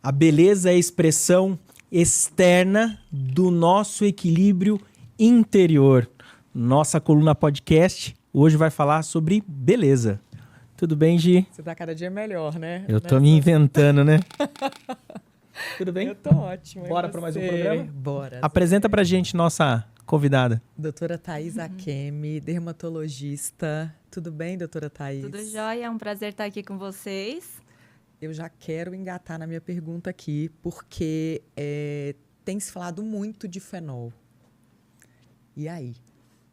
A beleza é a expressão externa do nosso equilíbrio interior. Nossa coluna podcast hoje vai falar sobre beleza. Tudo bem, Gi? Você tá cada dia melhor, né? Eu tô me inventando, né? Tudo bem? Eu tô ótima. Bora para mais um programa? Bora. Apresenta pra gente nossa convidada. Doutora Thaís Akemi, dermatologista. Tudo bem, doutora Thaís? Tudo jóia, é um prazer estar aqui com vocês. Eu já quero engatar na minha pergunta aqui, porque tem se falado muito de fenol. E aí?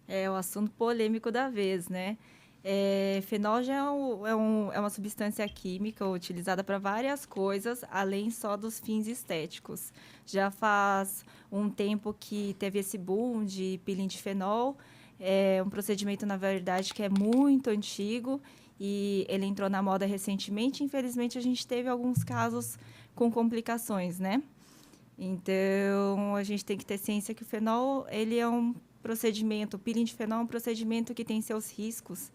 É o assunto polêmico da vez, né? Fenol já é uma substância química utilizada para várias coisas, além só dos fins estéticos. Já faz um tempo que teve esse boom de peeling de fenol. É um procedimento, na verdade, que é muito antigo e ele entrou na moda recentemente. Infelizmente, a gente teve alguns casos com complicações, né? Então, a gente tem que ter ciência que o fenol, ele é um procedimento, o peeling de fenol é um procedimento que tem seus riscos,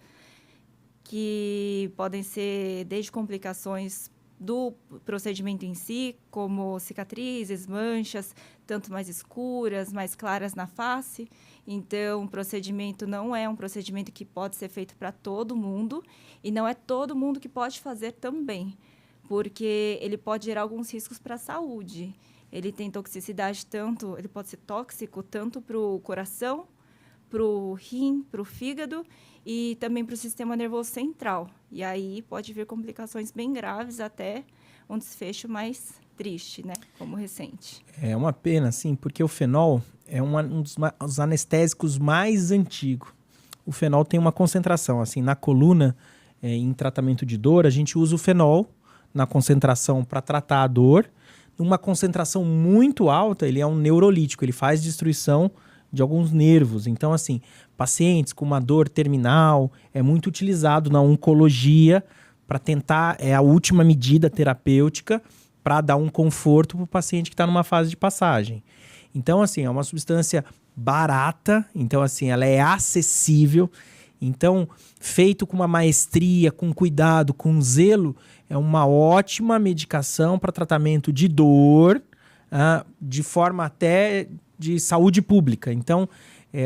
que podem ser desde complicações do procedimento em si, como cicatrizes, manchas, tanto mais escuras, mais claras na face. Então, o procedimento não é um procedimento que pode ser feito para todo mundo e não é todo mundo que pode fazer também, porque ele pode gerar alguns riscos para a saúde. Ele tem toxicidade ele pode ser tóxico tanto para o coração, para o rim, para o fígado e também para o sistema nervoso central. E aí pode vir complicações bem graves, até um desfecho mais triste, né? Como recente. É uma pena, sim, porque o fenol é um dos anestésicos mais antigos. O fenol tem uma concentração, assim, na coluna, em tratamento de dor, a gente usa o fenol na concentração para tratar a dor. Numa concentração muito alta, ele é um neurolítico, ele faz destruição de alguns nervos. Então, assim, pacientes com uma dor terminal é muito utilizado na oncologia para tentar, é a última medida terapêutica para dar um conforto para o paciente que está numa fase de passagem. Então, assim, é uma substância barata, então, assim, ela é acessível. Então, feito com uma maestria, com cuidado, com zelo, é uma ótima medicação para tratamento de dor, de forma até de saúde pública. Então,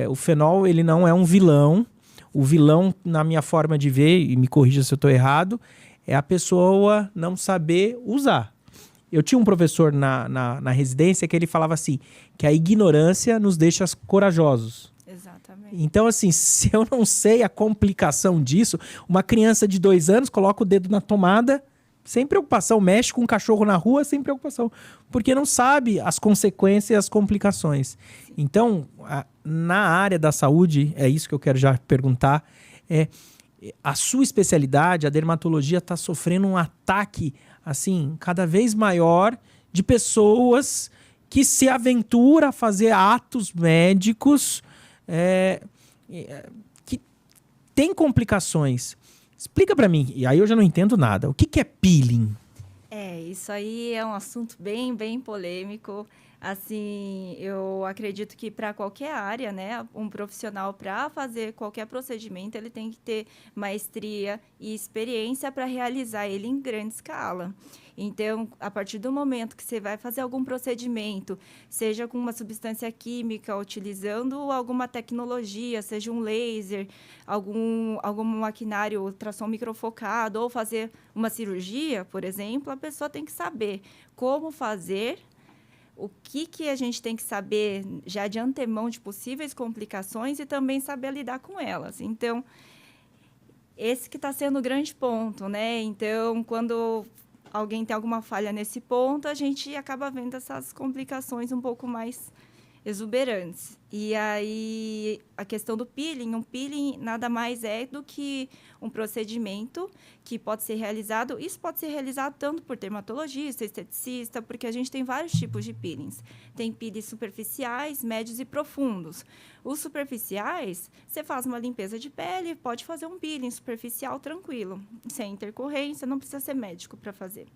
o fenol ele não é um vilão. O vilão, na minha forma de ver, e me corrija se eu estou errado, é a pessoa não saber usar. Eu tinha um professor na residência que ele falava assim, que a ignorância nos deixa corajosos. Exatamente. Então, assim, se eu não sei a complicação disso, uma criança de 2 anos coloca o dedo na tomada, sem preocupação, mexe com um cachorro na rua, sem preocupação, porque não sabe as consequências e as complicações. Então, na área da saúde, é isso que eu quero já perguntar, a sua especialidade, a dermatologia, está sofrendo um ataque, assim, cada vez maior de pessoas que se aventuram a fazer atos médicos que tem complicações. Explica para mim, e aí eu já não entendo nada. O que é peeling? Isso aí é um assunto bem, bem polêmico. Assim, eu acredito que para qualquer área, né, um profissional para fazer qualquer procedimento, ele tem que ter maestria e experiência para realizar ele em grande escala. Então, a partir do momento que você vai fazer algum procedimento, seja com uma substância química, utilizando alguma tecnologia, seja um laser, algum maquinário ultrassom microfocado, ou fazer uma cirurgia, por exemplo, a pessoa tem que saber como fazer, o que a gente tem que saber já de antemão de possíveis complicações e também saber lidar com elas. Então, esse que está sendo o grande ponto, né? Então, quando alguém tem alguma falha nesse ponto, a gente acaba vendo essas complicações um pouco mais exuberantes. E aí, a questão do peeling, um peeling nada mais é do que um procedimento que pode ser realizado, isso pode ser realizado tanto por dermatologista, esteticista, porque a gente tem vários tipos de peelings. Tem peelings superficiais, médios e profundos. Os superficiais, você faz uma limpeza de pele, pode fazer um peeling superficial tranquilo, sem intercorrência, não precisa ser médico para fazer.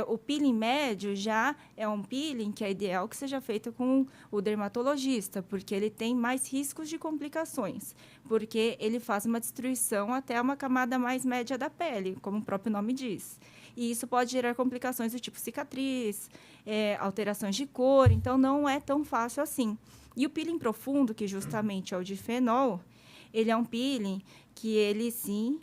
O peeling médio já é um peeling que é ideal que seja feito com o dermatologista, porque ele tem mais riscos de complicações, porque ele faz uma destruição até uma camada mais média da pele, como o próprio nome diz. E isso pode gerar complicações do tipo cicatriz, alterações de cor, então não é tão fácil assim. E o peeling profundo, que justamente é o de fenol, ele é um peeling que ele, sim,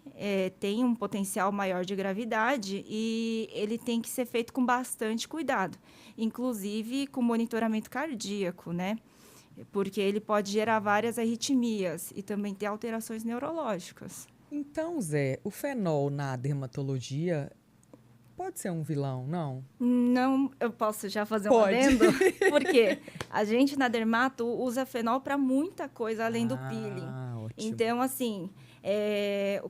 tem um potencial maior de gravidade e ele tem que ser feito com bastante cuidado, inclusive com monitoramento cardíaco, né? Porque ele pode gerar várias arritmias e também ter alterações neurológicas. Então, Zé, o fenol na dermatologia pode ser um vilão, não? Não, eu posso já fazer um Pode. adendo? Porque a gente na dermato usa fenol para muita coisa além do peeling. Ótimo. Então, assim,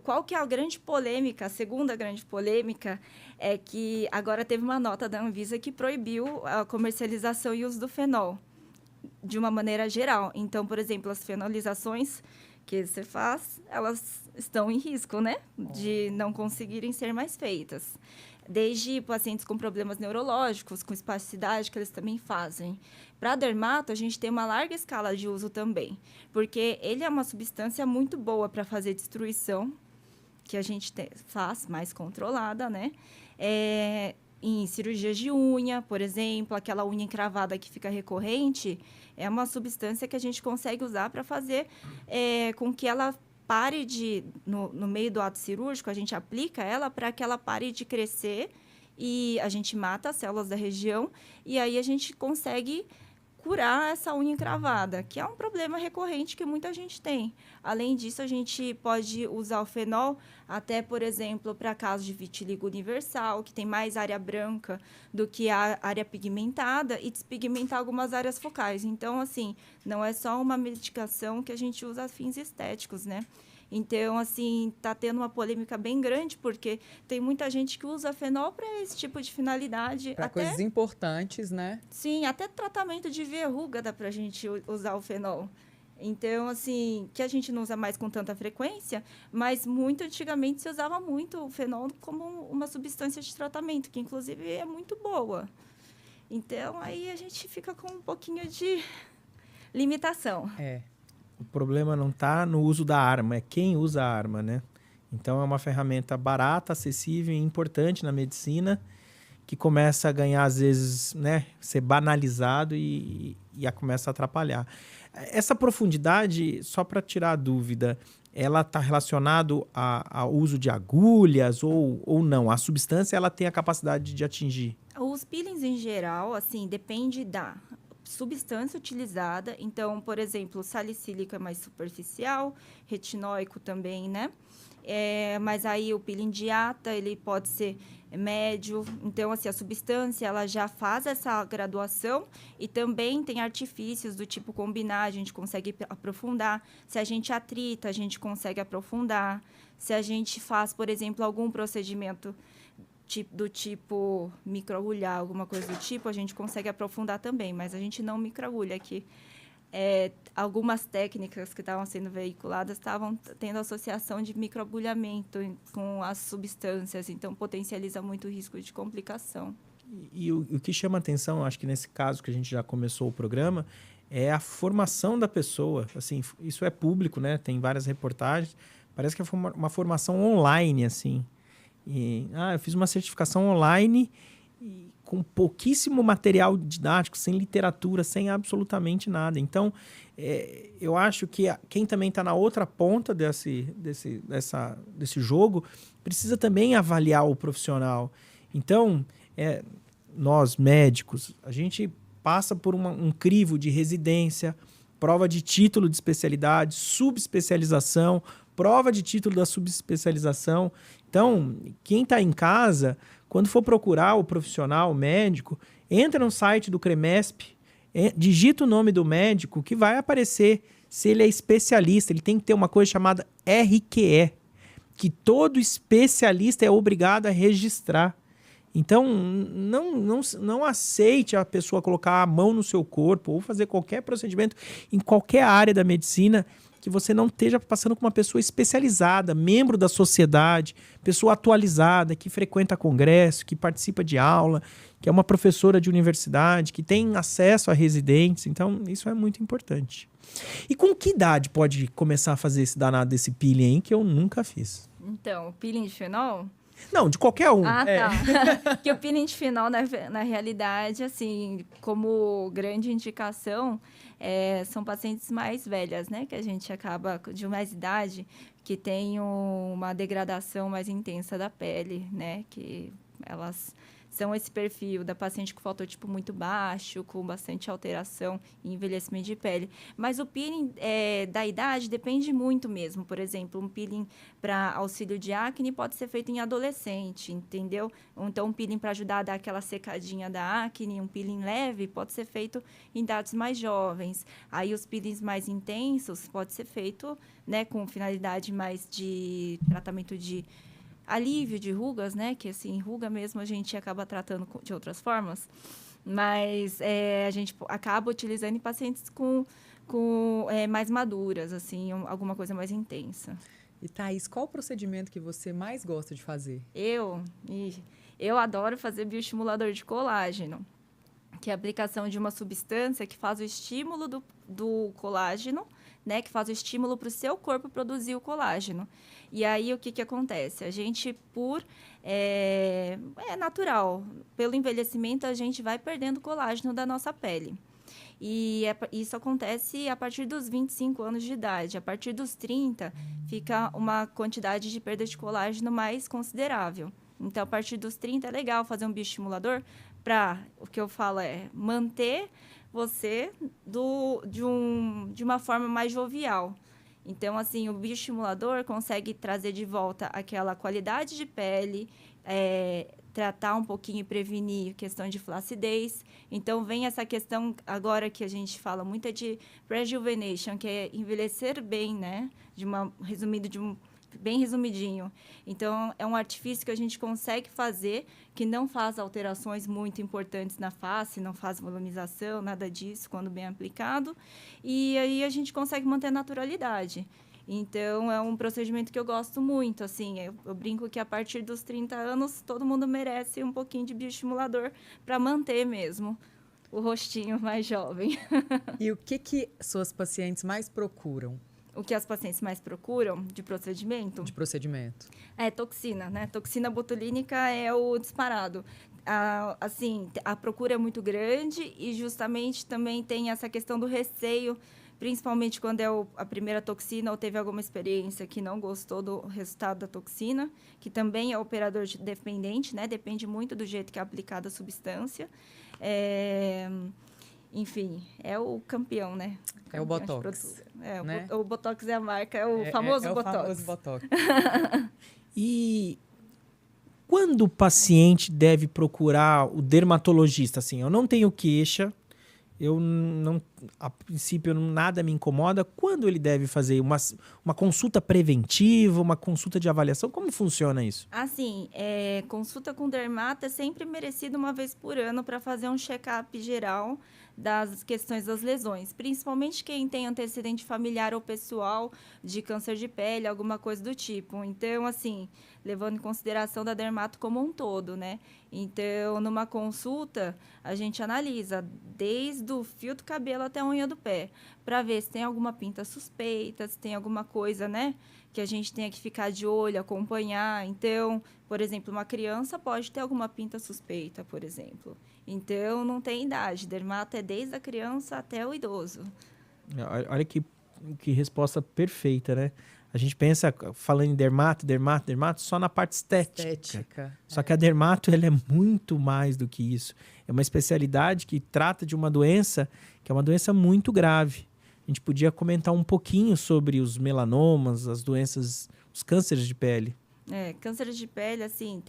qual que é a grande polêmica? A segunda grande polêmica é que agora teve uma nota da Anvisa que proibiu a comercialização e uso do fenol de uma maneira geral. Então, por exemplo, as fenolizações que você faz, elas estão em risco, né? De não conseguirem ser mais feitas. Desde pacientes com problemas neurológicos, com espasticidade, que eles também fazem. Para dermato, a gente tem uma larga escala de uso também, porque ele é uma substância muito boa para fazer destruição, que a gente faz mais controlada, né? Em cirurgias de unha, por exemplo, aquela unha encravada que fica recorrente, é uma substância que a gente consegue usar para fazer com que ela pare de, no meio do ato cirúrgico, a gente aplica ela para que ela pare de crescer e a gente mata as células da região e aí a gente consegue curar essa unha encravada, que é um problema recorrente que muita gente tem. Além disso, a gente pode usar o fenol até, por exemplo, para casos de vitiligo universal, que tem mais área branca do que a área pigmentada, e despigmentar algumas áreas focais. Então, assim, não é só uma medicação que a gente usa a fins estéticos, né? Então, assim, está tendo uma polêmica bem grande, porque tem muita gente que usa fenol para esse tipo de finalidade. Para coisas importantes, né? Sim, até tratamento de verruga dá para a gente usar o fenol. Então, assim, que a gente não usa mais com tanta frequência, mas muito antigamente se usava muito o fenol como uma substância de tratamento, que inclusive é muito boa. Então, aí a gente fica com um pouquinho de limitação. O problema não está no uso da arma, é quem usa a arma, né? Então, é uma ferramenta barata, acessível e importante na medicina, que começa a ganhar, às vezes, né, ser banalizado e começa a atrapalhar. Essa profundidade, só para tirar a dúvida, ela está relacionada ao uso de agulhas ou não? A substância ela tem a capacidade de atingir? Os peelings, em geral, assim, depende da substância utilizada. Então, por exemplo, salicílico é mais superficial, retinóico também, né? Mas aí o peeling de ata, ele pode ser médio. Então, assim, a substância, ela já faz essa graduação e também tem artifícios do tipo combinar, a gente consegue aprofundar. Se a gente atrita, a gente consegue aprofundar. Se a gente faz, por exemplo, algum procedimento do tipo microagulhar, alguma coisa do tipo, a gente consegue aprofundar também, mas a gente não microagulha aqui. Algumas técnicas que estavam sendo veiculadas estavam tendo associação de microagulhamento com as substâncias, então potencializa muito o risco de complicação. E o que chama atenção, acho que nesse caso que a gente já começou o programa, é a formação da pessoa. Assim, isso é público, né? Tem várias reportagens. Parece que é uma formação online, assim. Eu fiz uma certificação online com pouquíssimo material didático, sem literatura, sem absolutamente nada. Então, eu acho que quem também está na outra ponta desse jogo precisa também avaliar o profissional. Então, nós, médicos, a gente passa por um crivo de residência, prova de título de especialidade, subespecialização, prova de título da subespecialização. Então, quem está em casa, quando for procurar o profissional, o médico, entra no site do CREMESP, digita o nome do médico, que vai aparecer se ele é especialista. Ele tem que ter uma coisa chamada RQE, que todo especialista é obrigado a registrar. Então, não aceite a pessoa colocar a mão no seu corpo ou fazer qualquer procedimento em qualquer área da medicina que você não esteja passando com uma pessoa especializada, membro da sociedade, pessoa atualizada, que frequenta congresso, que participa de aula, que é uma professora de universidade, que tem acesso a residentes. Então, isso é muito importante. E com que idade pode começar a fazer esse danado desse peeling aí, que eu nunca fiz? Então, o peeling de fenol... Não, de qualquer um. Ah, tá. Que o peeling de fenol, na realidade, assim, como grande indicação, são pacientes mais velhas, né? Que a gente acaba, de mais idade, que tem uma degradação mais intensa da pele, né? Que elas são esse perfil da paciente com fototipo muito baixo, com bastante alteração e envelhecimento de pele. Mas o peeling da idade depende muito mesmo. Por exemplo, um peeling para auxílio de acne pode ser feito em adolescente, entendeu? Então, um peeling para ajudar a dar aquela secadinha da acne, um peeling leve, pode ser feito em idades mais jovens. Aí, os peelings mais intensos pode ser feito, né, com finalidade mais de tratamento de alívio de rugas, né? Que, assim, ruga mesmo a gente acaba tratando de outras formas. Mas a gente acaba utilizando em pacientes com mais maduras, assim, alguma coisa mais intensa. E, Thaís, qual o procedimento que você mais gosta de fazer? Eu adoro fazer bioestimulador de colágeno, que é a aplicação de uma substância que faz o estímulo do colágeno, né, que faz o estímulo para o seu corpo produzir o colágeno. E aí, o que acontece? A gente, é natural, pelo envelhecimento, a gente vai perdendo colágeno da nossa pele. E isso acontece a partir dos 25 anos de idade. A partir dos 30, fica uma quantidade de perda de colágeno mais considerável. Então, a partir dos 30, é legal fazer um bioestimulador para, o que eu falo manter você de uma forma mais jovial. Então, assim, o bioestimulador consegue trazer de volta aquela qualidade de pele, tratar um pouquinho e prevenir questão de flacidez. Então, vem essa questão agora que a gente fala muito de rejuvenation, que é envelhecer bem, né? Bem resumidinho. Então, é um artifício que a gente consegue fazer, que não faz alterações muito importantes na face, não faz volumização, nada disso, quando bem aplicado. E aí, a gente consegue manter a naturalidade. Então, é um procedimento que eu gosto muito, assim. Eu brinco que, a partir dos 30 anos, todo mundo merece um pouquinho de bioestimulador para manter mesmo o rostinho mais jovem. E o que suas pacientes mais procuram? O que as pacientes mais procuram de procedimento? De procedimento. É toxina, né? Toxina botulínica é o disparado. A procura é muito grande e justamente também tem essa questão do receio, principalmente quando é a primeira toxina ou teve alguma experiência que não gostou do resultado da toxina, que também é operador dependente, né? Depende muito do jeito que é aplicada a substância. Enfim, é o campeão, né? É o Botox. Né? O Botox é a marca, é o famoso Botox. É o famoso Botox. E quando o paciente deve procurar o dermatologista? Assim, eu não tenho queixa, a princípio nada me incomoda. Quando ele deve fazer uma consulta preventiva, uma consulta de avaliação? Como funciona isso? Assim, consulta com dermato é sempre merecido uma vez por ano para fazer um check-up geral das questões das lesões, principalmente quem tem antecedente familiar ou pessoal de câncer de pele, alguma coisa do tipo. Então, assim, levando em consideração da dermato como um todo, né? Então, numa consulta, a gente analisa desde o fio do cabelo até a unha do pé, para ver se tem alguma pinta suspeita, se tem alguma coisa, né, que a gente tenha que ficar de olho, acompanhar. Então, por exemplo, uma criança pode ter alguma pinta suspeita, por exemplo. Então, não tem idade. Dermato é desde a criança até o idoso. Olha que resposta perfeita, né? A gente pensa, falando em dermato, só na parte estética. Só que a dermato, ela é muito mais do que isso. É uma especialidade que trata de uma doença que é uma doença muito grave. A gente podia comentar um pouquinho sobre os melanomas, as doenças, os cânceres de pele. Cânceres de pele, assim,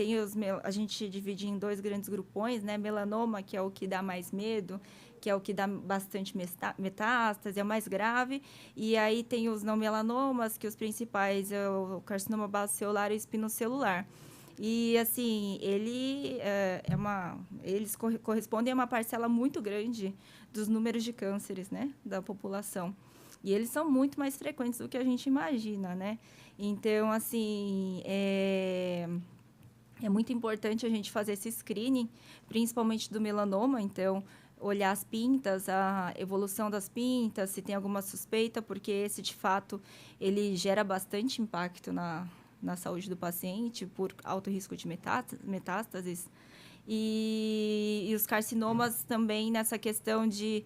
a gente divide em 2 grandes grupões, né? Melanoma, que é o que dá mais medo, que é o que dá bastante metástase, é o mais grave. E aí tem os não melanomas, que os principais é o carcinoma basocelular e o espinocelular. E, assim, eles correspondem a uma parcela muito grande dos números de cânceres, né, da população. E eles são muito mais frequentes do que a gente imagina, né? Então, assim, é muito importante a gente fazer esse screening, principalmente do melanoma. Então, olhar as pintas, a evolução das pintas, se tem alguma suspeita, porque esse, de fato, ele gera bastante impacto na saúde do paciente por alto risco de metástases. E os carcinomas também nessa questão de...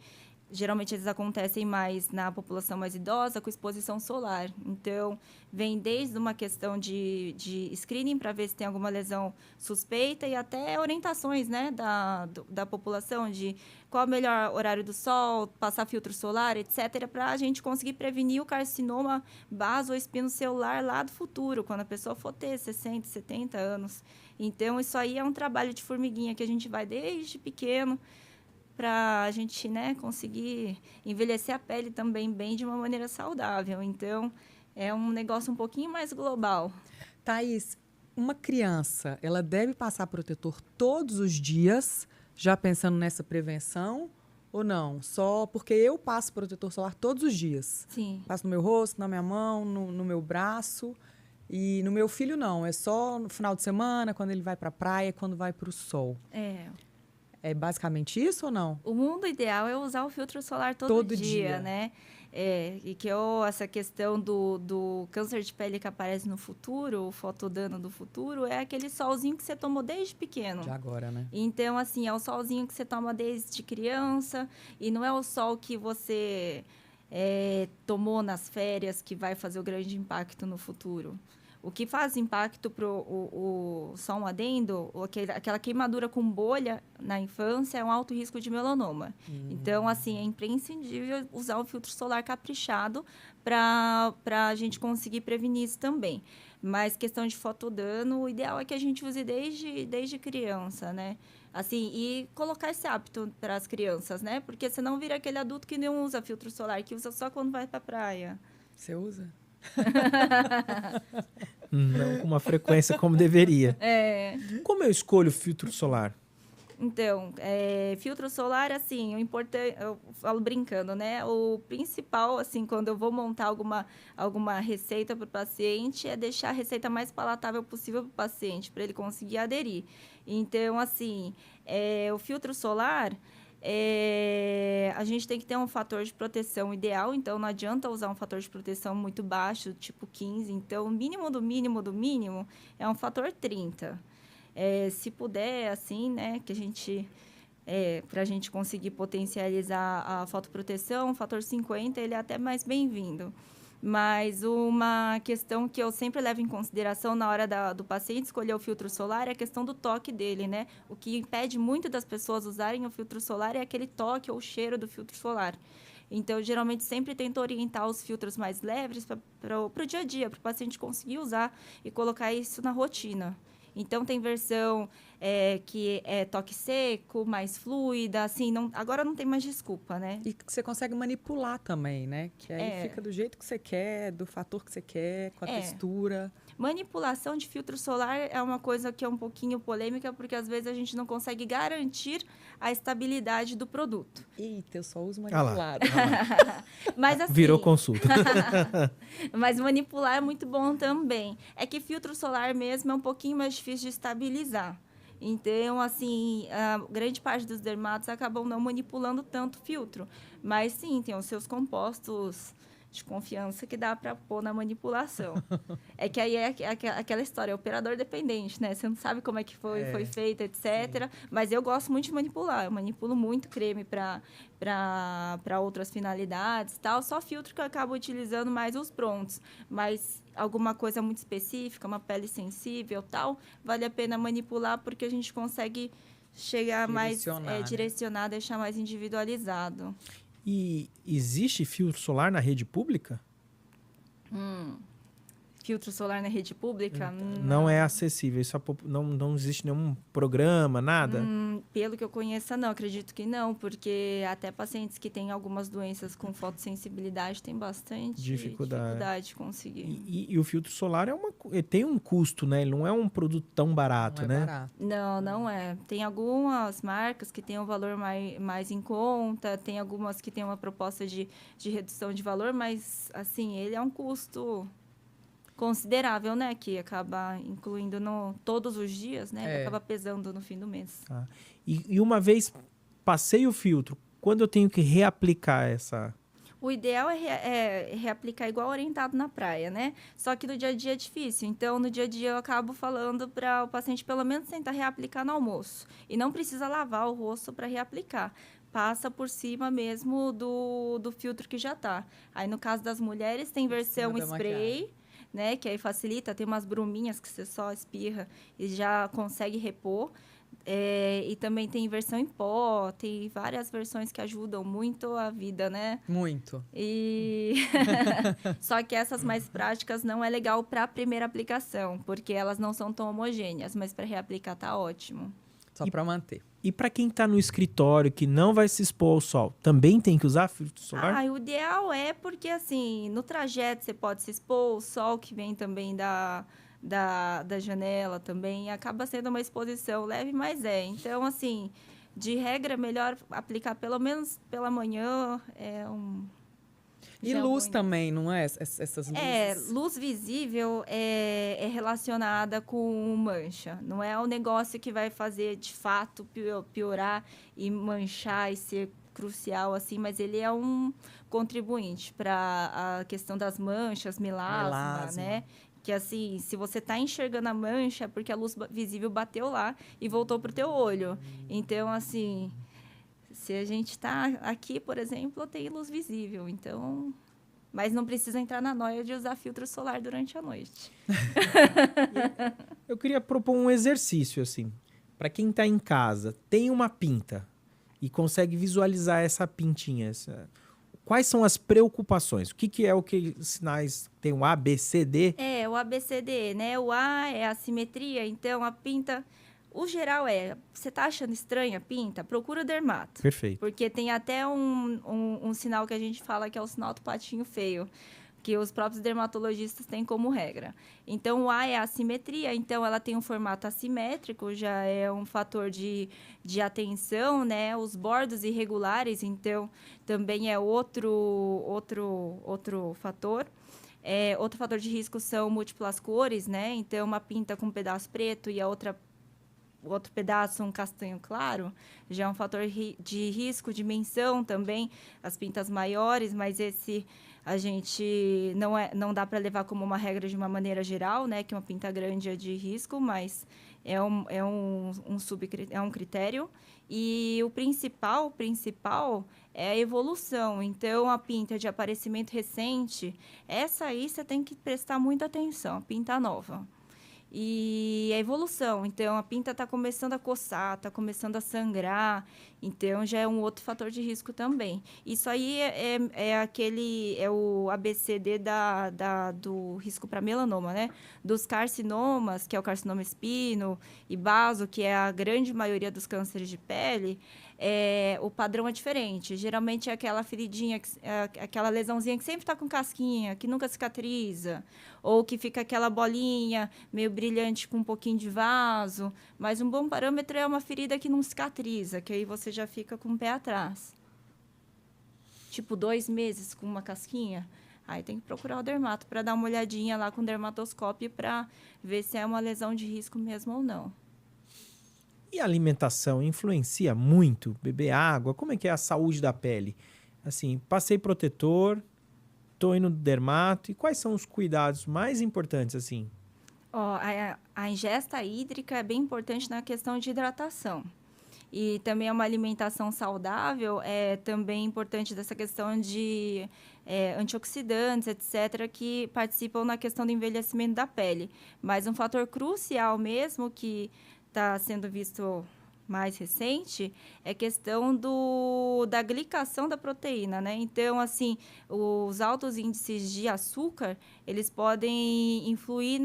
Geralmente, eles acontecem mais na população mais idosa, com exposição solar. Então, vem desde uma questão de screening para ver se tem alguma lesão suspeita e até orientações, né, da população de qual é o melhor horário do sol, passar filtro solar, etc., para a gente conseguir prevenir o carcinoma base ou espinocelular lá do futuro, quando a pessoa for ter 60, 70 anos. Então, isso aí é um trabalho de formiguinha que a gente vai desde pequeno, para a gente, né, conseguir envelhecer a pele também bem de uma maneira saudável. Então, é um negócio um pouquinho mais global. Thaís, uma criança, ela deve passar protetor todos os dias, já pensando nessa prevenção, ou não? Só porque eu passo protetor solar todos os dias. Sim. Passo no meu rosto, na minha mão, no meu braço. E no meu filho, não. É só no final de semana, quando ele vai para a praia, quando vai para o sol. É basicamente isso ou não? O mundo ideal é usar o filtro solar todo dia, né? E que essa questão do câncer de pele que aparece no futuro, o fotodano do futuro, é aquele solzinho que você tomou desde pequeno. De agora, né? Então, assim, é o solzinho que você toma desde criança e não é o sol que você tomou nas férias que vai fazer o grande impacto no futuro. O que faz impacto para só um adendo, aquela queimadura com bolha na infância é um alto risco de melanoma. Então, assim, é imprescindível usar o filtro solar caprichado para a gente conseguir prevenir isso também. Mas questão de fotodano, o ideal é que a gente use desde criança, né? Assim, e colocar esse hábito para as crianças, né? Porque senão vira aquele adulto que não usa filtro solar, que usa só quando vai para a praia. Você usa? Não com uma frequência como deveria. Como eu escolho o filtro solar? Então, filtro solar, assim, o importante, eu falo brincando, né? O principal, assim, quando eu vou montar alguma receita para o paciente, é deixar a receita mais palatável possível para o paciente, para ele conseguir aderir. Então, assim, o filtro solar, a gente tem que ter um fator de proteção ideal, então não adianta usar um fator de proteção muito baixo, tipo 15. Então, o mínimo do mínimo do mínimo é um fator 30. Se puder, assim, né, que a gente... para a gente conseguir potencializar a fotoproteção, o fator 50, ele é até mais bem-vindo. Mas uma questão que eu sempre levo em consideração na hora do paciente escolher o filtro solar é a questão do toque dele, né? O que impede muito das pessoas usarem o filtro solar é aquele toque ou cheiro do filtro solar. Então, geralmente, sempre tento orientar os filtros mais leves para o dia a dia, para o paciente conseguir usar e colocar isso na rotina. Então, tem versão que é toque seco, mais fluida, assim, agora não tem mais desculpa, né? E que você consegue manipular também, né? Que aí fica do jeito que você quer, do fator que você quer, com a textura. Manipulação de filtro solar é uma coisa que é um pouquinho polêmica, porque às vezes a gente não consegue garantir a estabilidade do produto. Eita, eu só uso manipulado. Mas, assim, virou consulta. Mas manipular é muito bom também. É que filtro solar mesmo é um pouquinho mais difícil de estabilizar. Então, assim, a grande parte dos dermatos acabam não manipulando tanto filtro. Mas, sim, tem os seus compostos de confiança que dá para pôr na manipulação. É que aí é aquela história, é operador dependente, né? Você não sabe como é que foi feito, etc. Sim. Mas eu gosto muito de manipular. Eu manipulo muito creme para outras finalidades, tal. Só filtro que eu acabo utilizando mais os prontos. Mas alguma coisa muito específica, uma pele sensível, tal, vale a pena manipular porque a gente consegue chegar direcionar, deixar mais individualizado. E existe filtro solar na rede pública? filtro solar na rede pública? Não é acessível, isso não existe nenhum programa, nada? Pelo que eu conheça, não. Acredito que não, porque até pacientes que têm algumas doenças com fotossensibilidade têm bastante dificuldade de conseguir. E o filtro solar ele tem um custo, né? Ele não é um produto tão barato, Não é né? barato. Não é. Tem algumas marcas que têm um valor mais em conta, tem algumas que têm uma proposta de redução de valor, mas, assim, ele é um custo considerável, né? Que acaba incluindo todos os dias, né? Ele acaba pesando no fim do mês. Tá. E uma vez passei o filtro, quando eu tenho que reaplicar essa... O ideal é reaplicar igual orientado na praia, né? Só que no dia a dia é difícil. Então, no dia a dia, eu acabo falando para o paciente pelo menos tentar reaplicar no almoço. E não precisa lavar o rosto para reaplicar. Passa por cima mesmo do filtro que já está. Aí, no caso das mulheres, tem versão spray, né? Que aí facilita. Tem umas bruminhas que você só espirra e já consegue repor. E também tem versão em pó, tem várias versões que ajudam muito a vida, né? Muito. Só que essas mais práticas não é legal para a primeira aplicação, porque elas não são tão homogêneas, mas para reaplicar tá ótimo. Só para manter. E para quem está no escritório, que não vai se expor ao sol, também tem que usar filtro solar? O ideal é porque, assim, no trajeto você pode se expor, o sol que vem também da janela também, acaba sendo uma exposição leve, mas Então, assim, de regra, é melhor aplicar pelo menos pela manhã. E luz também, não é? Essas luzes. Luz visível é relacionada com mancha. Não é um negócio que vai fazer, de fato, piorar e manchar e ser crucial, assim, mas ele é um contribuinte para a questão das manchas, melasma, né? Que, assim, se você está enxergando a mancha, é porque a luz visível bateu lá e voltou para o teu olho. Então, assim, se a gente está aqui, por exemplo, tem luz visível. Então, mas não precisa entrar na noia de usar filtro solar durante a noite. Eu queria propor um exercício, assim. Para quem está em casa, tem uma pinta e consegue visualizar essa pintinha, quais são as preocupações? O que é o que sinais? Tem o A, B, C, D? O ABCD, né? O A é a simetria, então a pinta... O geral você tá achando estranha a pinta? Procura o dermato. Perfeito. Porque tem até um sinal que a gente fala que é o sinal do patinho feio, que os próprios dermatologistas têm como regra. Então, o A é a assimetria, então ela tem um formato assimétrico, já é um fator de atenção, né? Os bordos irregulares, então, também é outro fator. Outro fator de risco são múltiplas cores, né? Então, uma pinta com um pedaço preto e outro pedaço, um castanho claro, já é um fator de risco, dimensão também, as pintas maiores, mas esse a gente não dá para levar como uma regra de uma maneira geral, né, que uma pinta grande é de risco, mas é um critério. E o principal é a evolução. Então, a pinta de aparecimento recente, essa aí você tem que prestar muita atenção, a pinta nova. E a evolução, então a pinta está começando a coçar, está começando a sangrar, então já é um outro fator de risco também. Isso aí é o ABCD do risco para melanoma, né? Dos carcinomas, que é o carcinoma espino e baso, que é a grande maioria dos cânceres de pele, o padrão é diferente. Geralmente é aquela feridinha, aquela lesãozinha que sempre está com casquinha, que nunca cicatriza, ou que fica aquela bolinha meio brilhante com um pouquinho de vaso. Mas um bom parâmetro é uma ferida que não cicatriza, que aí você já fica com o pé atrás. Tipo, 2 meses com uma casquinha. Aí tem que procurar o dermato para dar uma olhadinha lá com o dermatoscópio para ver se é uma lesão de risco mesmo ou não. E a alimentação influencia muito? Beber água? Como é que é a saúde da pele? Assim, passei protetor, tô indo no dermato. E quais são os cuidados mais importantes, assim? A ingesta hídrica é bem importante na questão de hidratação. E também uma alimentação saudável é também importante dessa questão de antioxidantes, etc., que participam na questão do envelhecimento da pele. Mas um fator crucial mesmo que está sendo visto mais recente é questão da glicação da proteína, né? Então, assim, os altos índices de açúcar, eles podem influir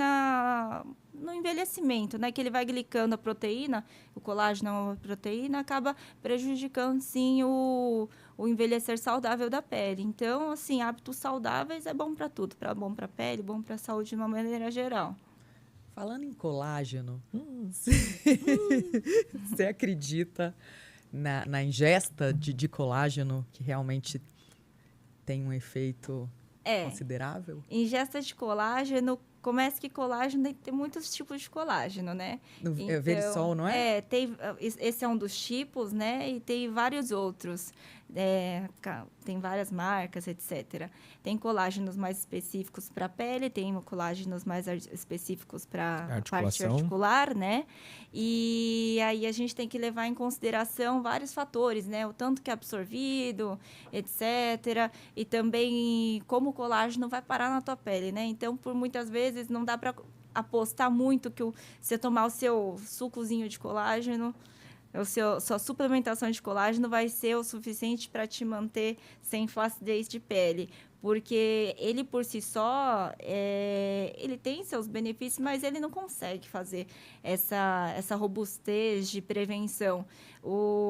no envelhecimento, né? Que ele vai glicando a proteína, o colágeno é uma proteína, acaba prejudicando, sim, o envelhecer saudável da pele. Então, assim, hábitos saudáveis é bom para tudo, bom para a pele, bom para a saúde de uma maneira geral. Falando em colágeno, você acredita na ingesta de colágeno que realmente tem um efeito considerável? Ingesta de colágeno, começa que colágeno tem muitos tipos de colágeno, né? Então, Verisol, não é? Esse é um dos tipos, né? E tem vários outros. Tem várias marcas, etc. Tem colágenos mais específicos para a pele, tem colágenos mais específicos para a parte articular, né? E aí a gente tem que levar em consideração vários fatores, né? O tanto que é absorvido, etc. E também como o colágeno vai parar na tua pele, né? Então, por muitas vezes, não dá para apostar muito que você tomar o seu sucozinho de colágeno, sua suplementação de colágeno vai ser o suficiente para te manter sem flacidez de pele. Porque ele, por si só, ele tem seus benefícios, mas ele não consegue fazer essa robustez de prevenção.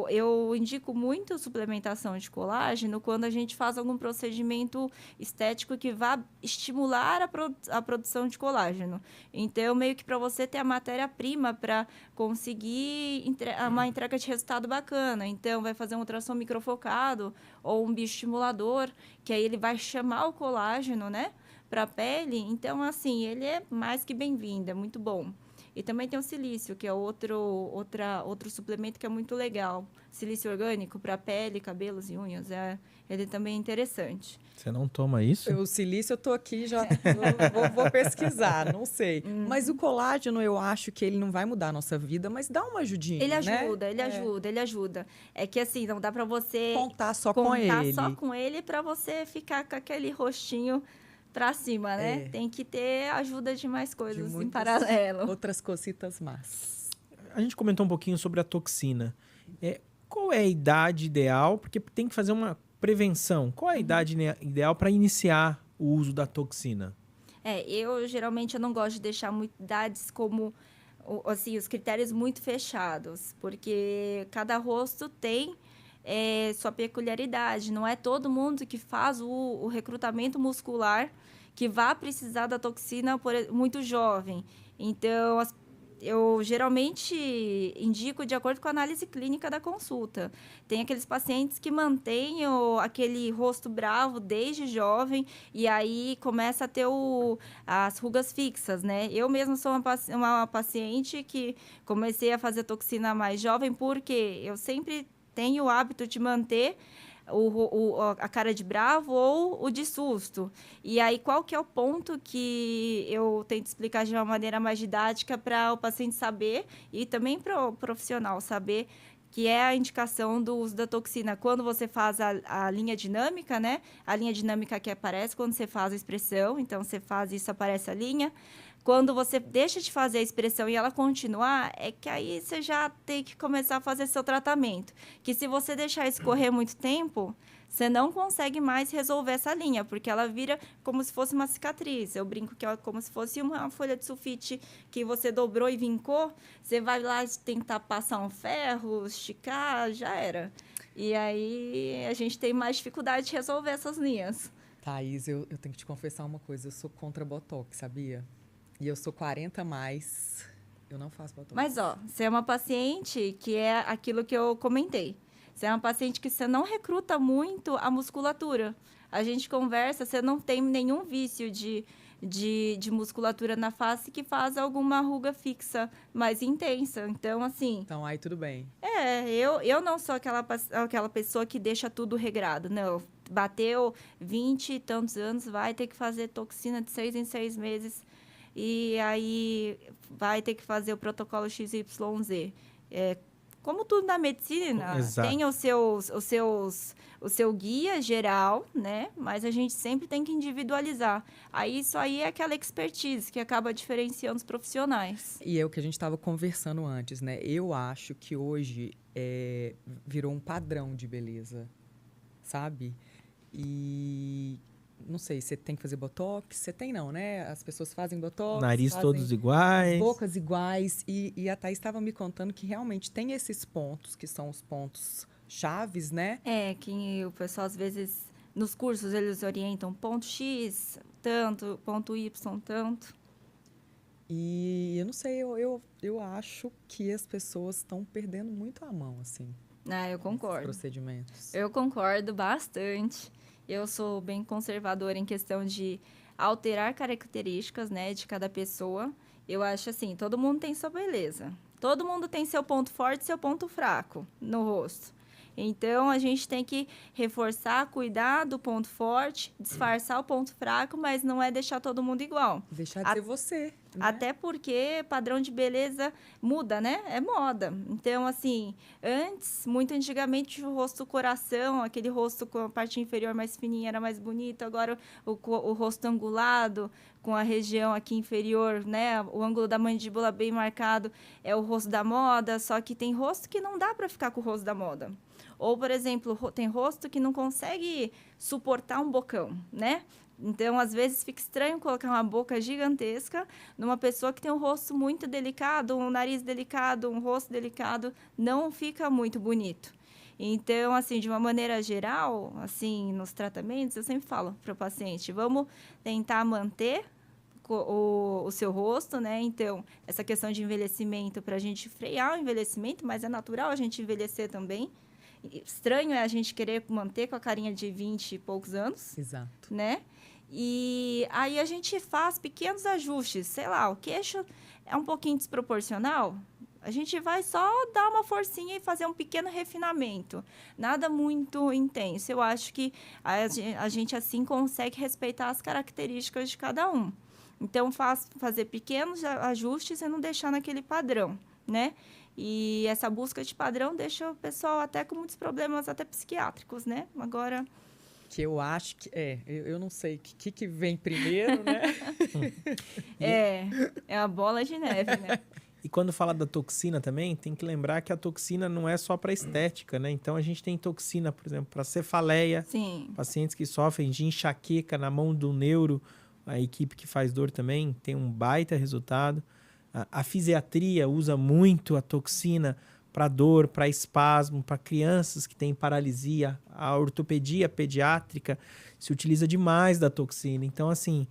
Eu indico muito suplementação de colágeno quando a gente faz algum procedimento estético que vá estimular a produção de colágeno. Então, meio que para você ter a matéria-prima para conseguir uma entrega de resultado bacana. Então, vai fazer um ultrassom microfocado ou um bioestimulador, que aí ele vai chamar o colágeno, né, para a pele. Então, assim, ele é mais que bem-vindo, é muito bom. E também tem o silício, que é outro suplemento que é muito legal. Silício orgânico para pele, cabelos e unhas. Ele também é interessante. Você não toma isso? O silício eu tô aqui, já vou pesquisar, não sei. Mas o colágeno, eu acho que ele não vai mudar a nossa vida, mas dá uma ajudinha, ele ajuda, né? ele ajuda. É que assim, não dá para você contar só com ele para você ficar com aquele rostinho para cima, né? Tem que ter ajuda de mais coisas em paralelo. Outras cositas más. A gente comentou um pouquinho sobre a toxina. Qual é a idade ideal? Porque tem que fazer uma prevenção. Qual é a idade ideal para iniciar o uso da toxina? Eu geralmente não gosto de deixar idades como assim, os critérios muito fechados, porque cada rosto tem sua peculiaridade. Não é todo mundo que faz o recrutamento muscular que vai precisar da toxina muito jovem. Então, eu geralmente indico de acordo com a análise clínica da consulta. Tem aqueles pacientes que mantêm aquele rosto bravo desde jovem e aí começa a ter as rugas fixas, né? Eu mesma sou uma paciente que comecei a fazer toxina mais jovem porque eu sempre tenho o hábito de manter a cara de bravo ou o de susto. E aí, qual que é o ponto que eu tento explicar de uma maneira mais didática para o paciente saber e também para o profissional saber que é a indicação do uso da toxina. Quando você faz a linha dinâmica, né? A linha dinâmica que aparece quando você faz a expressão. Então, você faz isso, aparece a linha. Quando você deixa de fazer a expressão e ela continuar, é que aí você já tem que começar a fazer seu tratamento. Que se você deixar escorrer muito tempo, você não consegue mais resolver essa linha, porque ela vira como se fosse uma cicatriz. Eu brinco que é como se fosse uma folha de sulfite que você dobrou e vincou. Você vai lá tentar passar um ferro, esticar, já era. E aí a gente tem mais dificuldade de resolver essas linhas. Thaís, eu tenho que te confessar uma coisa. Eu sou contra Botox, sabia? E eu sou 40 mais, eu não faço Botox. Mas, você é uma paciente que é aquilo que eu comentei. Você é uma paciente que você não recruta muito a musculatura. A gente conversa, você não tem nenhum vício de musculatura na face que faz alguma ruga fixa mais intensa. Então, assim... Então, aí tudo bem. Eu não sou aquela pessoa que deixa tudo regrado. Não, bateu 20 e tantos anos, vai ter que fazer toxina de 6 em 6 meses. E aí vai ter que fazer o protocolo XYZ. como tudo na medicina, Exato. tem o seu guia geral, né? Mas a gente sempre tem que individualizar. Aí isso aí é aquela expertise que acaba diferenciando os profissionais. E é o que a gente estava conversando antes, né? Eu acho que hoje virou um padrão de beleza, sabe? E não sei, você tem que fazer botox? Você tem não, né? As pessoas fazem botox, Nariz fazem todos iguais. bocas iguais. E a Thaís estava me contando que realmente tem esses pontos, que são os pontos chaves, né? É, que o pessoal, às vezes, nos cursos, eles orientam ponto X, tanto, ponto Y, tanto. E eu não sei, eu acho que as pessoas estão perdendo muito a mão, assim, Ah, eu nesses concordo. procedimentos. Eu concordo bastante. Eu sou bem conservadora em questão de alterar características, né, de cada pessoa. Eu acho assim, todo mundo tem sua beleza. Todo mundo tem seu ponto forte e seu ponto fraco no rosto. Então, a gente tem que reforçar, cuidar do ponto forte, disfarçar o ponto fraco, mas não é deixar todo mundo igual. Deixar de ser você, né? Até porque padrão de beleza muda, né? É moda. Então, assim, muito antigamente, o rosto do coração, aquele rosto com a parte inferior mais fininha era mais bonito. Agora, o rosto angulado, com a região aqui inferior, né? O ângulo da mandíbula bem marcado, é o rosto da moda. Só que tem rosto que não dá para ficar com o rosto da moda. Ou, por exemplo, tem rosto que não consegue suportar um bocão, né? Então, às vezes, fica estranho colocar uma boca gigantesca numa pessoa que tem um rosto muito delicado, um nariz delicado, um rosto delicado, não fica muito bonito. Então, assim, de uma maneira geral, assim, nos tratamentos, eu sempre falo para o paciente, vamos tentar manter o seu rosto, né? Então, essa questão de envelhecimento, para a gente frear o envelhecimento, mas é natural a gente envelhecer também. Estranho é a gente querer manter com a carinha de 20 e poucos anos. Exato. Né? E aí a gente faz pequenos ajustes. Sei lá, o queixo é um pouquinho desproporcional. A gente vai só dar uma forcinha e fazer um pequeno refinamento. Nada muito intenso. Eu acho que a gente assim consegue respeitar as características de cada um. Então, fazer pequenos ajustes e não deixar naquele padrão, né? E essa busca de padrão deixa o pessoal até com muitos problemas, até psiquiátricos, né? Agora... Que eu acho que... eu não sei o que vem primeiro, né? É a bola de neve, né? E quando fala da toxina também, tem que lembrar que a toxina não é só para estética, né? Então, a gente tem toxina, por exemplo, para cefaleia. Sim. Pacientes que sofrem de enxaqueca na mão do neuro, a equipe que faz dor também tem um baita resultado. A fisiatria usa muito a toxina para dor, para espasmo, para crianças que têm paralisia. A ortopedia pediátrica se utiliza demais da toxina. Então, assim,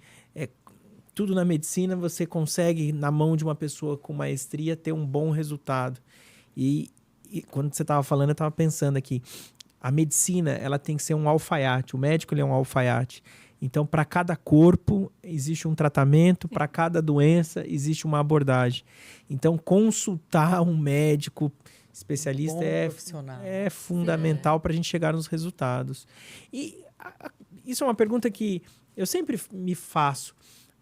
tudo na medicina você consegue, na mão de uma pessoa com maestria, ter um bom resultado. E quando você estava falando, eu estava pensando aqui, a medicina ela tem que ser um alfaiate, o médico ele é um alfaiate. Então, para cada corpo existe um tratamento, para cada doença existe uma abordagem. Então, consultar um médico especialista é fundamental para a gente chegar nos resultados. E isso é uma pergunta que eu sempre me faço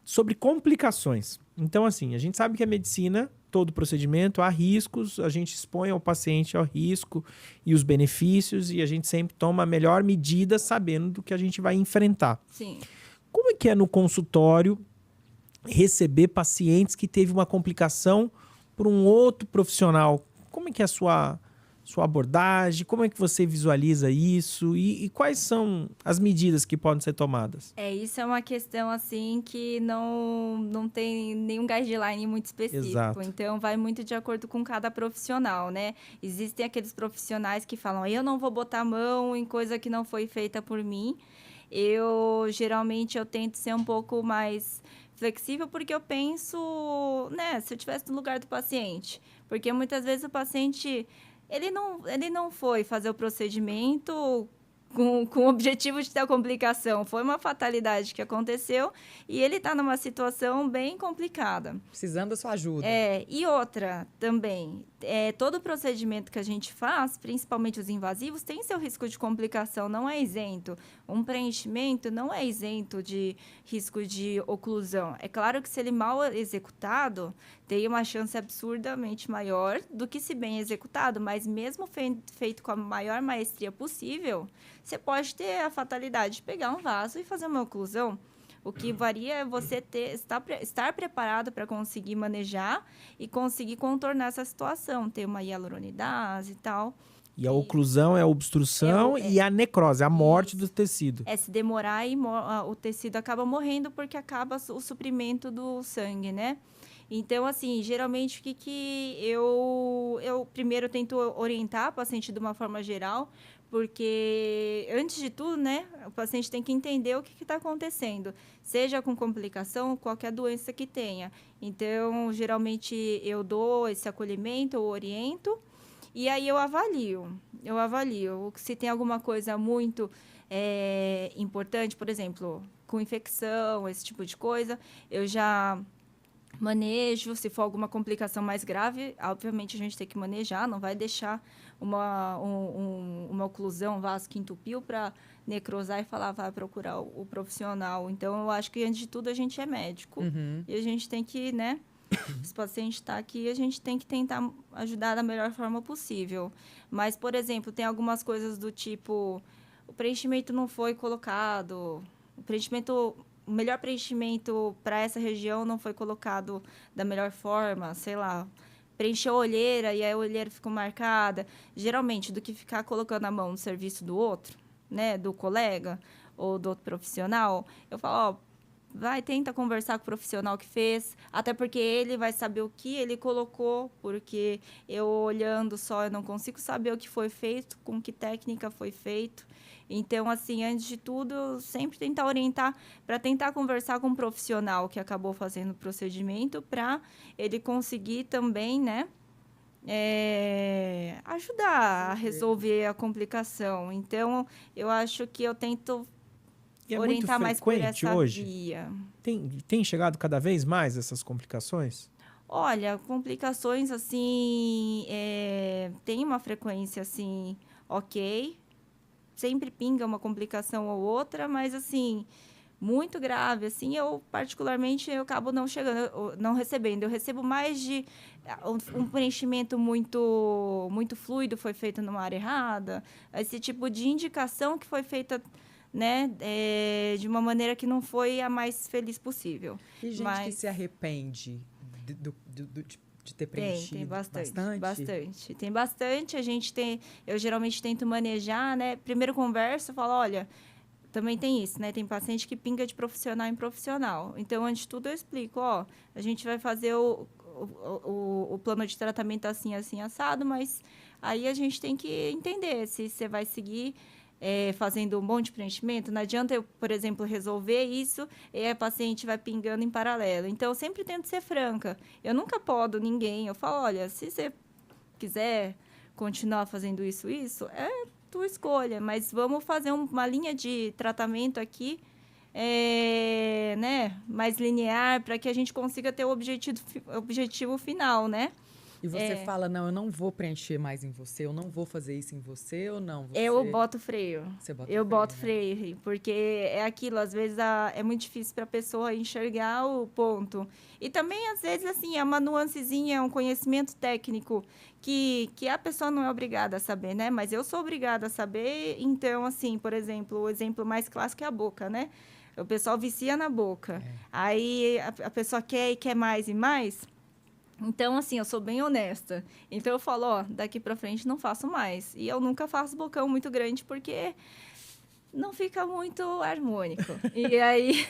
sobre complicações. Então, assim, a gente sabe que a medicina, todo procedimento, há riscos, a gente expõe ao paciente ao risco e os benefícios, e a gente sempre toma a melhor medida sabendo do que a gente vai enfrentar. Sim. Como é que é no consultório receber pacientes que teve uma complicação por um outro profissional? Como é que é a sua abordagem? Como é que você visualiza isso? E quais são as medidas que podem ser tomadas? Isso é uma questão, assim, que não tem nenhum guideline muito específico. Exato. Então, vai muito de acordo com cada profissional, né? Existem aqueles profissionais que falam, eu não vou botar a mão em coisa que não foi feita por mim. Geralmente, eu tento ser um pouco mais flexível, porque eu penso, né, se eu estivesse no lugar do paciente. Porque muitas vezes o paciente... Ele não foi fazer o procedimento com o objetivo de ter a complicação. Foi uma fatalidade que aconteceu e ele está numa situação bem complicada. Precisando da sua ajuda. E outra também, todo procedimento que a gente faz, principalmente os invasivos, tem seu risco de complicação, não é isento. Um preenchimento não é isento de risco de oclusão. É claro que se ele mal executado, tem uma chance absurdamente maior do que se bem executado, mas mesmo feito com a maior maestria possível, você pode ter a fatalidade de pegar um vaso e fazer uma oclusão. O que varia é você estar preparado para conseguir manejar e conseguir contornar essa situação, ter uma hialuronidase e tal. E a oclusão é a obstrução e a necrose, a morte do tecido. Se demorar, o tecido acaba morrendo porque acaba o suprimento do sangue, né? Então, assim, geralmente, o que eu primeiro tento orientar o paciente de uma forma geral, porque, antes de tudo, né, o paciente tem que entender o que está acontecendo, seja com complicação, qualquer doença que tenha. Então, geralmente, eu dou esse acolhimento, eu oriento, e aí eu avalio. Se tem alguma coisa muito importante, por exemplo, com infecção, esse tipo de coisa, eu já manejo. Se for alguma complicação mais grave, obviamente a gente tem que manejar, não vai deixar uma oclusão, um vaso que entupiu para necrosar e falar, vai procurar o profissional. Então, eu acho que, antes de tudo, a gente é médico. E a gente tem que, né? Se o paciente está aqui, a gente tem que tentar ajudar da melhor forma possível. Mas, por exemplo, tem algumas coisas do tipo, o preenchimento não foi colocado, o melhor preenchimento para essa região não foi colocado da melhor forma, sei lá, preencheu a olheira e a olheira ficou marcada. Geralmente, do que ficar colocando a mão no serviço do outro, né, do colega ou do outro profissional, eu falo, tenta conversar com o profissional que fez, até porque ele vai saber o que ele colocou, porque eu olhando só, eu não consigo saber o que foi feito, com que técnica foi feito. Então, assim, antes de tudo, eu sempre tentar orientar, para tentar conversar com um profissional que acabou fazendo o procedimento, para ele conseguir também, né, ajudar a resolver a complicação. Então, eu acho que eu tento orientar mais por essa hoje? via. Tem chegado cada vez mais essas complicações? Olha, complicações, assim, tem uma frequência, assim, ok. Sempre pinga uma complicação ou outra, mas, assim, muito grave, assim, eu particularmente eu acabo não recebendo. Eu recebo mais de um preenchimento muito fluido, foi feito numa área errada, esse tipo de indicação que foi feita, né, de uma maneira que não foi a mais feliz possível. E gente que se arrepende de ter preenchido? Tem bastante. Tem bastante. Eu geralmente tento manejar, né? Primeiro converso, falo, olha, também tem isso, né? Tem paciente que pinga de profissional em profissional. Então, antes de tudo, eu explico, a gente vai fazer o plano de tratamento assim, assado, mas aí a gente tem que entender se você vai seguir fazendo um monte de preenchimento. Não adianta eu, por exemplo, resolver isso e a paciente vai pingando em paralelo. Então, eu sempre tento ser franca. Eu nunca podo ninguém. Eu falo, olha, se você quiser continuar fazendo isso, é tua escolha. Mas vamos fazer uma linha de tratamento aqui, né, mais linear, para que a gente consiga ter o objetivo final, né? E você fala, não, eu não vou preencher mais em você, eu não vou fazer isso em você, ou não? Eu boto freio. Você bota eu freio, boto né? freio, porque é aquilo, às vezes é muito difícil para a pessoa enxergar o ponto. E também, às vezes, assim, é uma nuancezinha, é um conhecimento técnico que a pessoa não é obrigada a saber, né? Mas eu sou obrigada a saber. Então, assim, por exemplo, o exemplo mais clássico é a boca, né? O pessoal vicia na boca. Aí a pessoa quer e quer mais e mais. Então, assim, eu sou bem honesta. Então, eu falo, daqui pra frente não faço mais. E eu nunca faço bocão muito grande, porque não fica muito harmônico. E aí...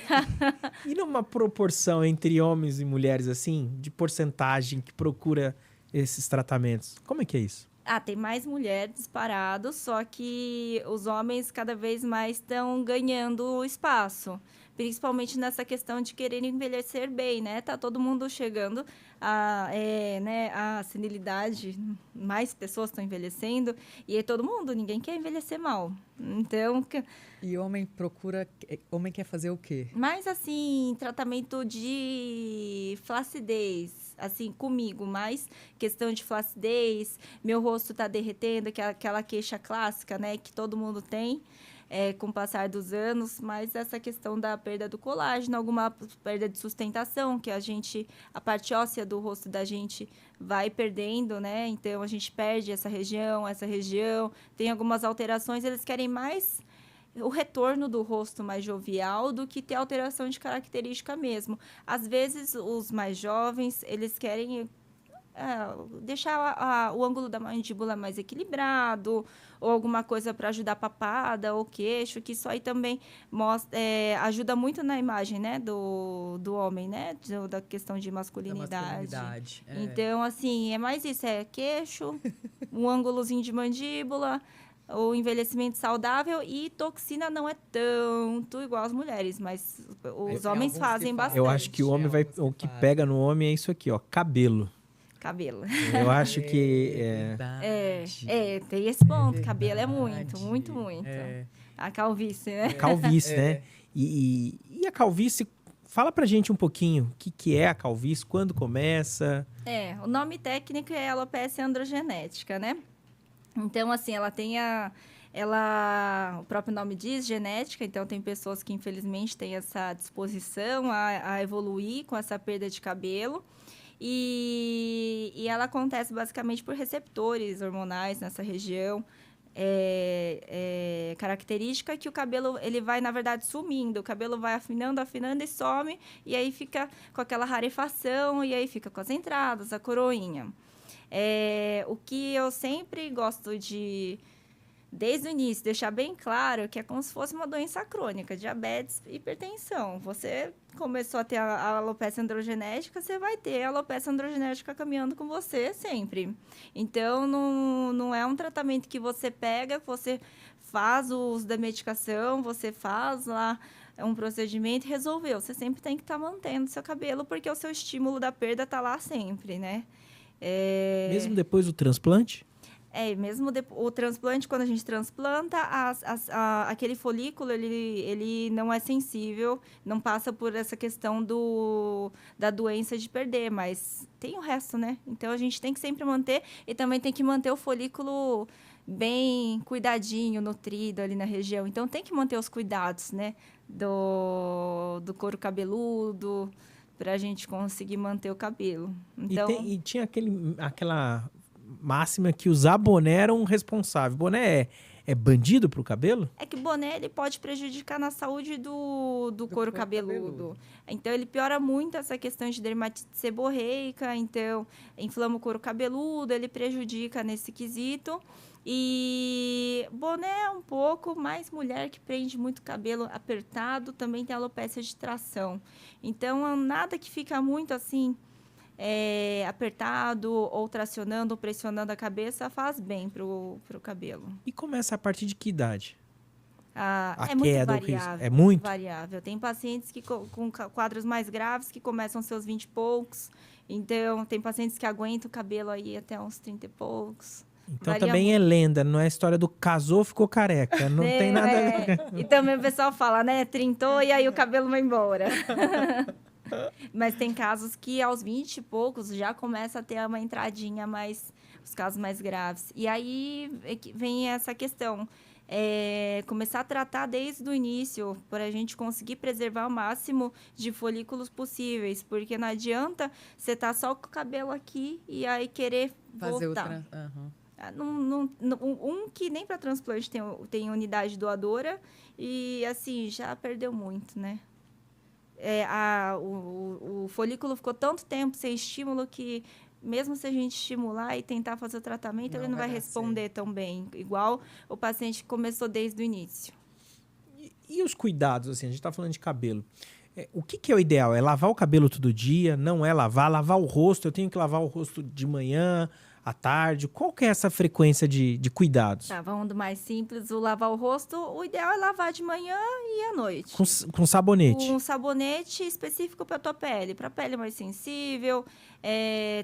E numa proporção entre homens e mulheres, assim, de porcentagem que procura esses tratamentos? Como é que é isso? Tem mais mulheres disparados, só que os homens cada vez mais estão ganhando espaço. principalmente nessa questão de querer envelhecer bem, né? Tá todo mundo chegando a senilidade, mais pessoas estão envelhecendo, e aí ninguém quer envelhecer mal. Então, E homem quer fazer o quê? mais assim, tratamento de flacidez, assim, comigo, mais questão de flacidez, meu rosto tá derretendo, que é aquela queixa clássica, né, que todo mundo tem. Com o passar dos anos, mas essa questão da perda do colágeno, alguma perda de sustentação, que a parte óssea do rosto da gente vai perdendo, né? Então, a gente perde essa região, tem algumas alterações, eles querem mais o retorno do rosto mais jovial do que ter alteração de característica mesmo. Às vezes, os mais jovens, eles querem deixar o ângulo da mandíbula mais equilibrado, ou alguma coisa para ajudar a papada ou queixo, que isso aí também ajuda muito na imagem, né, do homem, né, da questão de masculinidade. Então, assim, é mais isso, queixo, um ângulozinho de mandíbula, o envelhecimento saudável, e toxina não é tanto igual às mulheres, mas os homens fazem bastante. Eu acho que o que pega no homem é isso aqui, ó, cabelo. Eu acho que... tem esse ponto. Cabelo é muito, muito, muito. A calvície, né? Né? E a calvície, fala pra gente um pouquinho o que é a calvície, quando começa. O nome técnico é alopecia androgenética, né? Então, assim, ela tem o próprio nome diz, genética, então tem pessoas que, infelizmente, têm essa disposição a evoluir com essa perda de cabelo. E ela acontece basicamente por receptores hormonais nessa região. Característica que o cabelo ele vai, na verdade, sumindo. O cabelo vai afinando e some, e aí fica com aquela rarefação, e aí fica com as entradas, a coroinha. O que eu sempre gosto de, desde o início, deixar bem claro que é como se fosse uma doença crônica, diabetes, hipertensão. Você começou a ter a alopecia androgenética, você vai ter a alopecia androgenética caminhando com você sempre. Então, não é um tratamento que você pega, você faz o uso da medicação, você faz lá um procedimento e resolveu. Você sempre tem que estar mantendo seu cabelo, porque o seu estímulo da perda está lá sempre, né? Mesmo depois do transplante? Mesmo o transplante, quando a gente transplanta, aquele folículo, ele não é sensível, não passa por essa questão da doença de perder, mas tem o resto, né? Então, a gente tem que sempre manter, e também tem que manter o folículo bem cuidadinho, nutrido ali na região. Então, tem que manter os cuidados, né? Do couro cabeludo, para a gente conseguir manter o cabelo. Então, e tinha aquela máxima que usar boné era um responsável. Boné é bandido pro cabelo? É que o boné ele pode prejudicar na saúde do couro cabeludo. Então, ele piora muito essa questão de dermatite seborreica. Então, inflama o couro cabeludo, ele prejudica nesse quesito. E boné é um pouco mais mulher que prende muito cabelo apertado, também tem alopecia de tração. Então, nada que fica muito assim, apertado, ou tracionando, ou pressionando a cabeça, faz bem pro cabelo. E começa a partir de que idade? É muito variável. É muito? Variável. Tem pacientes com quadros mais graves que começam seus 20 e poucos. Então, tem pacientes que aguentam o cabelo aí até uns 30 e poucos. Então também é lenda, não é a história do casou, ficou careca. Não tem nada a ver. E também o pessoal fala, né? Trintou e aí o cabelo vai embora. Mas tem casos que aos 20 e poucos já começa a ter uma entradinha mais, os casos mais graves. E aí vem essa questão. Começar a tratar desde o início, para a gente conseguir preservar o máximo de folículos possíveis. Porque não adianta você estar só com o cabelo aqui e aí querer voltar. Que nem para transplante tem unidade doadora e, assim, já perdeu muito, né? O folículo ficou tanto tempo sem estímulo que, mesmo se a gente estimular e tentar fazer o tratamento, ele não vai responder tão bem, igual o paciente que começou desde o início. E os cuidados, assim, a gente está falando de cabelo. O que é o ideal? É lavar o cabelo todo dia? Não é lavar? Lavar o rosto? Eu tenho que lavar o rosto de manhã, à tarde? Qual que é essa frequência de cuidados? Tá, vamos do mais simples. O lavar o rosto, o ideal é lavar de manhã e à noite. Com sabonete? Um sabonete específico para a tua pele. Para pele mais sensível,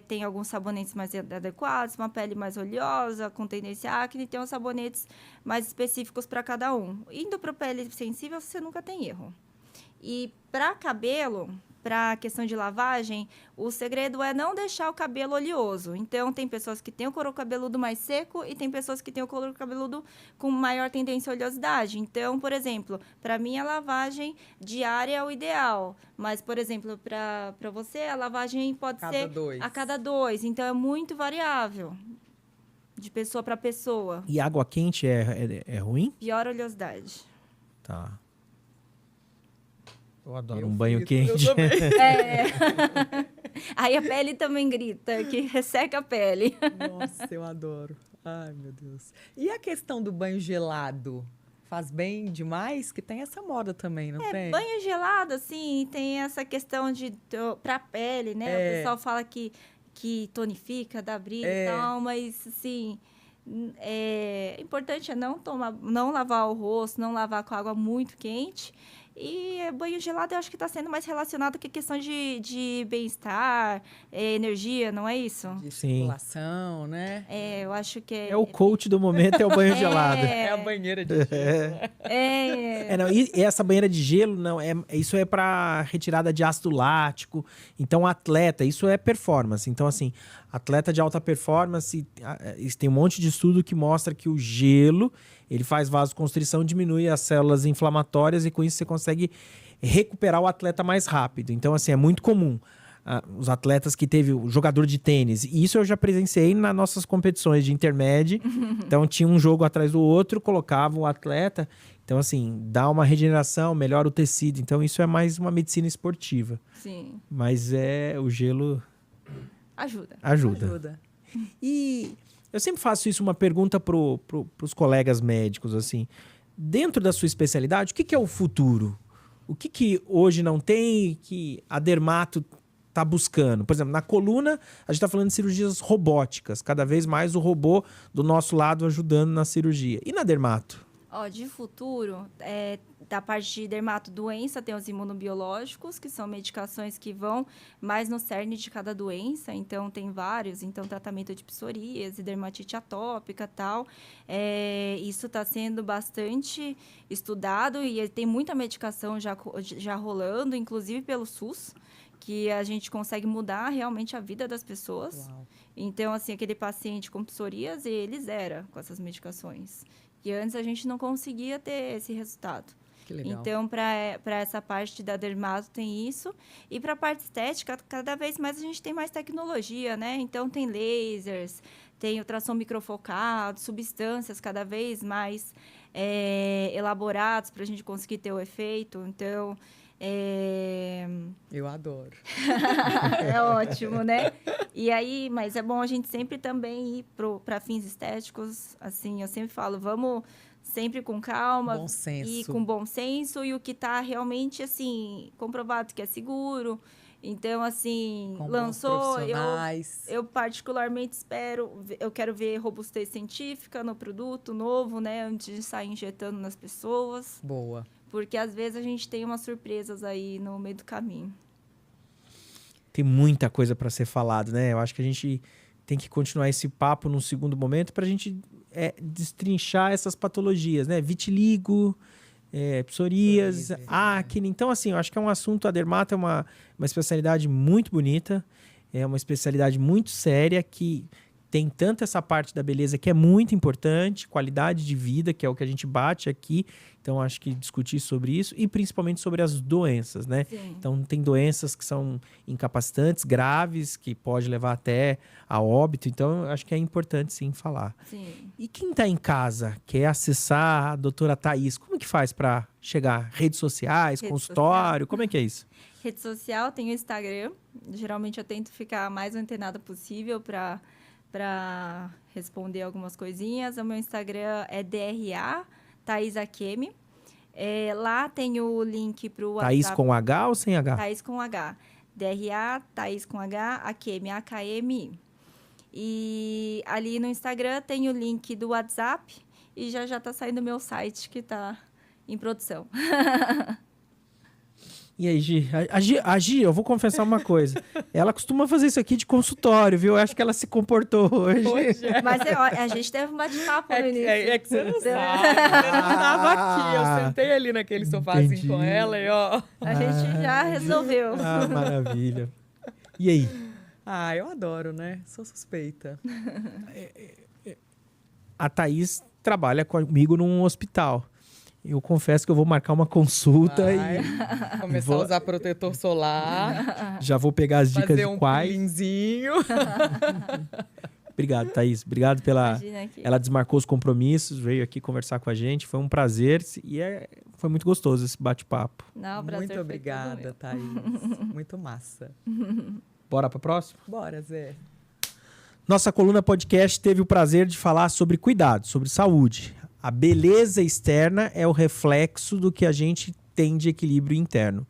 tem alguns sabonetes mais adequados, uma pele mais oleosa, com tendência à acne, tem uns sabonetes mais específicos para cada um. Indo para pele sensível, você nunca tem erro. E para cabelo, para questão de lavagem, o segredo é não deixar o cabelo oleoso. Então, tem pessoas que têm o couro cabeludo mais seco e tem pessoas que têm o couro cabeludo com maior tendência à oleosidade. Então, por exemplo, para mim, a lavagem diária é o ideal. Mas, por exemplo, para você, a lavagem pode ser a cada 2. Então, é muito variável de pessoa para pessoa. E água quente é ruim? Pior oleosidade. Tá. Eu adoro um banho quente. Aí a pele também grita, que resseca a pele. Nossa, eu adoro. Ai, meu Deus. E a questão do banho gelado? Faz bem demais? Que tem essa moda também, não tem? Banho gelado, assim, tem essa questão pra pele, né? O pessoal fala que tonifica, dá brilho e tal, mas, assim... importante é não lavar o rosto, não lavar com água muito quente. E banho gelado eu acho que está sendo mais relacionado com a questão de bem-estar, energia, não é isso? De circulação, né? Eu acho que é o coach do momento, é o banho gelado. É a banheira de gelo. Não, e essa banheira de gelo, não, isso é para retirada de ácido lático. Então, atleta, isso é performance. Então, assim, atleta de alta performance, tem um monte de estudo que mostra que o gelo, ele faz vasoconstrição, diminui as células inflamatórias e com isso você consegue recuperar o atleta mais rápido. Então, assim, é muito comum. Os atletas que teve o jogador de tênis, e isso eu já presenciei nas nossas competições de intermédio. Então, tinha um jogo atrás do outro, colocava o atleta. Então, assim, dá uma regeneração, melhora o tecido. Então, isso é mais uma medicina esportiva. Sim. Mas o gelo... Ajuda. E eu sempre faço isso, uma pergunta pros colegas médicos, assim. Dentro da sua especialidade, o que é o futuro? O que hoje não tem que a dermato está buscando? Por exemplo, na coluna, a gente está falando de cirurgias robóticas. Cada vez mais o robô do nosso lado ajudando na cirurgia. E na dermato? De futuro, da parte de dermatodoença, tem os imunobiológicos, que são medicações que vão mais no cerne de cada doença. Então, tem vários. Então, tratamento de psoríase, dermatite atópica e tal. Isso está sendo bastante estudado e tem muita medicação já rolando, inclusive pelo SUS, que a gente consegue mudar realmente a vida das pessoas. Uau. Então, assim, aquele paciente com psoríase, ele zera com essas medicações. E antes a gente não conseguia ter esse resultado. Que legal. Então, para essa parte da dermato tem isso. E para a parte estética, cada vez mais a gente tem mais tecnologia, né? Então, tem lasers, tem ultrassom microfocado, substâncias cada vez mais elaboradas para a gente conseguir ter o efeito. Então... Eu adoro. É ótimo, né? E aí, mas é bom a gente sempre também ir para fins estéticos. Assim, eu sempre falo, vamos sempre com calma. Bom senso. E com bom senso. E o que está realmente, assim, comprovado que é seguro. Então, assim, Com lançou, eu particularmente eu quero ver robustez científica no produto novo, né? Antes de sair injetando nas pessoas. Boa. Porque, às vezes, a gente tem umas surpresas aí no meio do caminho. Tem muita coisa para ser falado, né? Eu acho que a gente tem que continuar esse papo num segundo momento para a gente destrinchar essas patologias, né? Vitiligo, psoríase, acne. Então, assim, eu acho que é um assunto, a dermato é uma especialidade muito bonita, é uma especialidade muito séria que tem tanto essa parte da beleza que é muito importante, qualidade de vida, que é o que a gente bate aqui. Então, acho que discutir sobre isso e principalmente sobre as doenças, né? Sim. Então, tem doenças que são incapacitantes, graves, que pode levar até a óbito. Então, acho que é importante, sim, falar. Sim. E quem está em casa, quer acessar a doutora Thaís, como que faz para chegar? Redes sociais, consultório, como é que é isso? Rede social, tem o Instagram. Geralmente, eu tento ficar mais antenada possível para responder algumas coisinhas. O meu Instagram é DRA Thaís Akemi. Lá tem o link para o WhatsApp. Thaís com H ou sem H? Thaís com H. DRA, Thaís com H, Akemi, AKMI. E ali no Instagram tem o link do WhatsApp e já tá saindo o meu site que tá em produção. E aí, Gi? A Gi, eu vou confessar uma coisa. Ela costuma fazer isso aqui de consultório, viu? Eu acho que ela se comportou hoje. Mas a gente teve um bate-papo no início. É que você não sabe. Eu não tava aqui. Eu sentei ali naquele sofazinho Entendi. com ela e ó. A gente já resolveu. Ah, maravilha. E aí? Ah, eu adoro, né? Sou suspeita. A Thaís trabalha comigo num hospital. Eu confesso que eu vou marcar uma consulta e Começar a usar protetor solar. já vou pegar as dicas Fazer de um quais. peelinzinho. Obrigado, Thaís. Obrigado pela... Imagina que... Ela desmarcou os compromissos, veio aqui conversar com a gente. Foi um prazer e foi muito gostoso esse bate-papo. Não, o prazer Muito foi todo obrigada, meu. Thaís. Muito massa. Bora para a próxima? Bora, Zé. Nossa coluna podcast teve o prazer de falar sobre cuidado, sobre saúde. A beleza externa é o reflexo do que a gente tem de equilíbrio interno.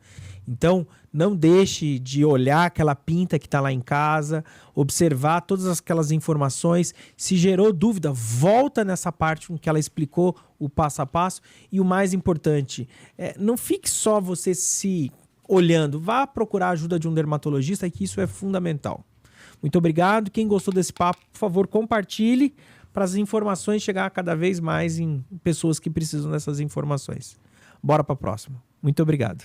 Então, não deixe de olhar aquela pinta que está lá em casa, observar todas aquelas informações. Se gerou dúvida, volta nessa parte com que ela explicou o passo a passo. E o mais importante, não fique só você se olhando. Vá procurar a ajuda de um dermatologista, que isso é fundamental. Muito obrigado. Quem gostou desse papo, por favor, compartilhe para as informações chegar cada vez mais em pessoas que precisam dessas informações. Bora para a próxima. Muito obrigado.